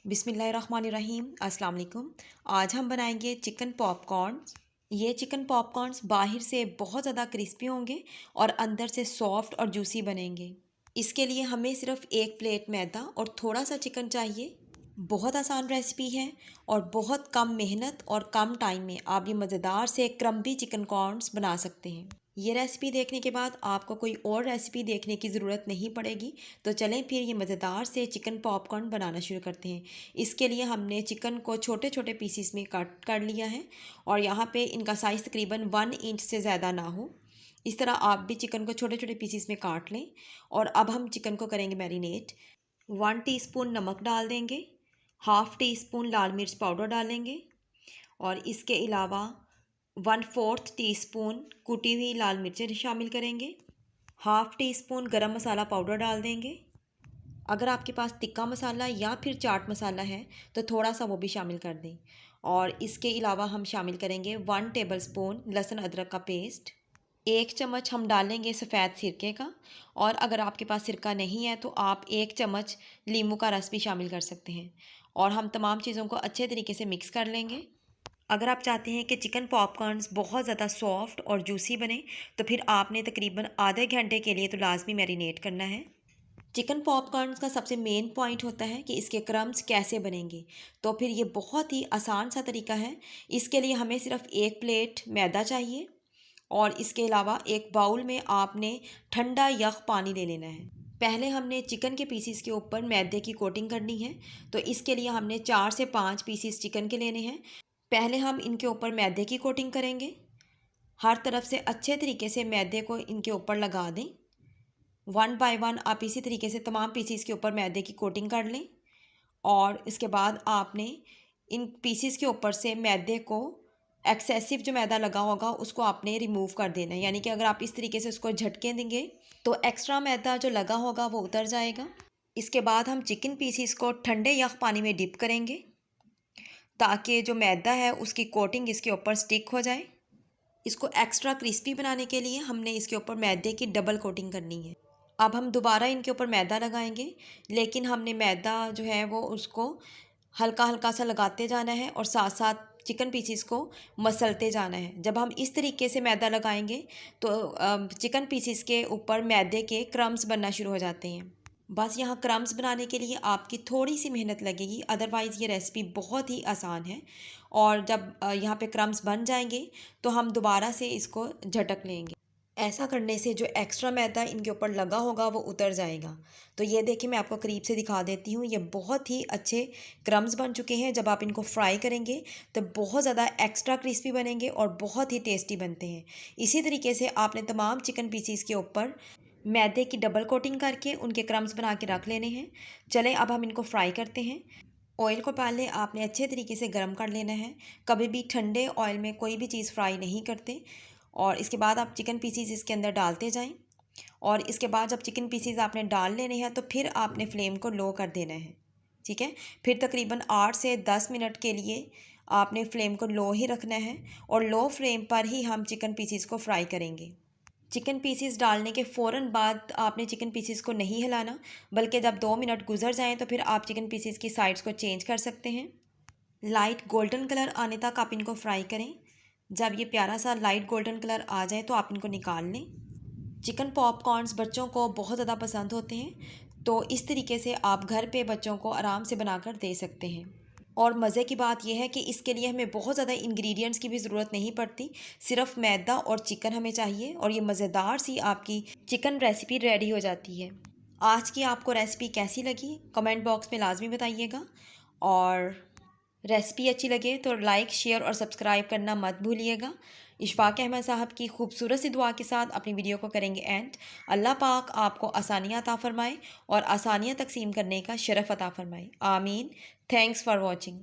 बिस्मिल्लाहिर्रहमानिर्रहीम। अस्सलाम वालेकुम। आज हम बनाएंगे चिकन पॉपकॉर्न्स। ये चिकन पॉपकॉर्न्स बाहर से बहुत ज़्यादा क्रिस्पी होंगे और अंदर से सॉफ्ट और जूसी बनेंगे। इसके लिए हमें सिर्फ एक प्लेट मैदा और थोड़ा सा चिकन चाहिए। बहुत आसान रेसिपी है और बहुत कम मेहनत और कम टाइम में आप ये मज़ेदार से क्रम्बी चिकन कॉर्न्स बना सकते हैं। ये रेसिपी देखने के बाद आपको कोई और रेसिपी देखने की ज़रूरत नहीं पड़ेगी। तो चलें फिर ये मज़ेदार से चिकन पॉपकॉर्न बनाना शुरू करते हैं। इसके लिए हमने चिकन को छोटे छोटे पीसीस में कट कर लिया है और यहाँ पे इनका साइज़ तकरीबन 1 इंच से ज़्यादा ना हो। इस तरह आप भी चिकन को छोटे छोटे पीसीस में काट लें। और अब हम चिकन को करेंगे मैरिनेट। 1 टीस्पून नमक डाल देंगे, हाफ़ टी स्पून लाल मिर्च पाउडर डालेंगे और इसके अलावा 1/4 टीस्पून कुटी हुई लाल मिर्चें शामिल करेंगे। हाफ़ टी स्पून गरम मसाला पाउडर डाल देंगे। अगर आपके पास टिक्का मसाला या फिर चाट मसाला है तो थोड़ा सा वो भी शामिल कर दें। और इसके अलावा हम शामिल करेंगे 1 टेबलस्पून लहसुन अदरक का पेस्ट। 1 चम्मच हम डालेंगे सफ़ेद सिरके का। और अगर आपके पास सिरका नहीं है तो आप 1 चम्मच नींबू का रस भी शामिल कर सकते हैं। और हम तमाम चीज़ों को अच्छे तरीके से मिक्स कर लेंगे। अगर आप चाहते हैं कि चिकन पॉपकॉर्न्स बहुत ज़्यादा सॉफ्ट और जूसी बने तो फिर आपने तकरीबन आधे घंटे के लिए तो लाजमी मैरिनेट करना है। चिकन पॉपकॉर्न्स का सबसे मेन पॉइंट होता है कि इसके क्रम्स कैसे बनेंगे। तो फिर ये बहुत ही आसान सा तरीका है। इसके लिए हमें सिर्फ एक प्लेट मैदा चाहिए और इसके अलावा एक बाउल में आपने ठंडा यख पानी ले लेना है। पहले हमने चिकन के पीसीस के ऊपर मैदे की कोटिंग करनी है। तो इसके लिए हमने 4 से 5 पीसीस चिकन के लेने हैं। पहले हम इनके ऊपर मैदे की कोटिंग करेंगे। हर तरफ से अच्छे तरीके से मैदे को इनके ऊपर लगा दें। 1 बाय 1 आप इसी तरीके से तमाम पीसीस के ऊपर मैदे की कोटिंग कर लें। और इसके बाद आपने इन पीसीस के ऊपर से मैदे को एक्सेसिव जो मैदा लगा होगा उसको आपने रिमूव कर देना है। यानी कि अगर आप इस तरीके से उसको झटके देंगे तो एक्स्ट्रा मैदा जो लगा होगा वो उतर जाएगा। इसके बाद हम चिकन पीसीस को ठंडे यख पानी में डिप करेंगे ताकि जो मैदा है उसकी कोटिंग इसके ऊपर स्टिक हो जाए। इसको एक्स्ट्रा क्रिस्पी बनाने के लिए हमने इसके ऊपर मैदे की डबल कोटिंग करनी है। अब हम दोबारा इनके ऊपर मैदा लगाएंगे, लेकिन हमने मैदा जो है वो उसको हल्का हल्का सा लगाते जाना है और साथ साथ चिकन पीसीस को मसलते जाना है। जब हम इस तरीके से मैदा लगाएंगे तो चिकन पीसीस के ऊपर मैदे के क्रम्स बनना शुरू हो जाते हैं। बस यहाँ क्रम्स बनाने के लिए आपकी थोड़ी सी मेहनत लगेगी, अदरवाइज़ ये रेसिपी बहुत ही आसान है। और जब यहाँ पे क्रम्स बन जाएंगे तो हम दोबारा से इसको झटक लेंगे। ऐसा करने से जो एक्स्ट्रा मैदा इनके ऊपर लगा होगा वो उतर जाएगा। तो ये देखिए मैं आपको करीब से दिखा देती हूँ। ये बहुत ही अच्छे क्रम्स बन चुके हैं। जब आप इनको फ्राई करेंगे तो बहुत ज़्यादा एक्स्ट्रा क्रिस्पी बनेंगे और बहुत ही टेस्टी बनते हैं। इसी तरीके से आपने तमाम चिकन पीसीस के ऊपर मैदे की डबल कोटिंग करके उनके क्रम्स बना के रख लेने हैं। चलें अब हम इनको फ्राई करते हैं। ऑयल को पहले आपने अच्छे तरीके से गर्म कर लेना है। कभी भी ठंडे ऑयल में कोई भी चीज़ फ्राई नहीं करते। और इसके बाद आप चिकन पीसीज इसके अंदर डालते जाएं। और इसके बाद जब चिकन पीसीज आपने डाल लेने हैं तो फिर आपने फ्लेम को लो कर देना है। ठीक है, फिर तकरीबन 8 से 10 मिनट के लिए आपने फ्लेम को लो ही रखना है और लो फ्लेम पर ही हम चिकन पीसीज को फ्राई करेंगे। चिकन पीसीस डालने के फ़ौरन बाद आपने चिकन पीसीस को नहीं हिलाना, बल्कि जब 2 मिनट गुजर जाएं तो फिर आप चिकन पीसीस की साइड्स को चेंज कर सकते हैं। लाइट गोल्डन कलर आने तक आप इनको फ्राई करें। जब ये प्यारा सा लाइट गोल्डन कलर आ जाए तो आप इनको निकाल लें। चिकन पॉपकॉर्न्स बच्चों को बहुत ज़्यादा पसंद होते हैं, तो इस तरीके से आप घर पे बच्चों को आराम से बनाकर दे सकते हैं। और मज़े की बात यह है कि इसके लिए हमें बहुत ज़्यादा इंग्रेडिएंट्स की भी ज़रूरत नहीं पड़ती। सिर्फ मैदा और चिकन हमें चाहिए और ये मज़ेदार सी आपकी चिकन रेसिपी रेडी हो जाती है। आज की आपको रेसिपी कैसी लगी कमेंट बॉक्स में लाजमी बताइएगा। और रेसिपी अच्छी लगे तो लाइक, शेयर और सब्सक्राइब करना मत भूलिएगा। इशफाक अहमद साहब की खूबसूरत सी दुआ के साथ अपनी वीडियो को करेंगे एंड। अल्लाह पाक आपको आसानियाँ अता फ़रमाए और आसानियाँ तकसीम करने का शरफ़ अता फ़रमाए। आमीन। Thanks for watching.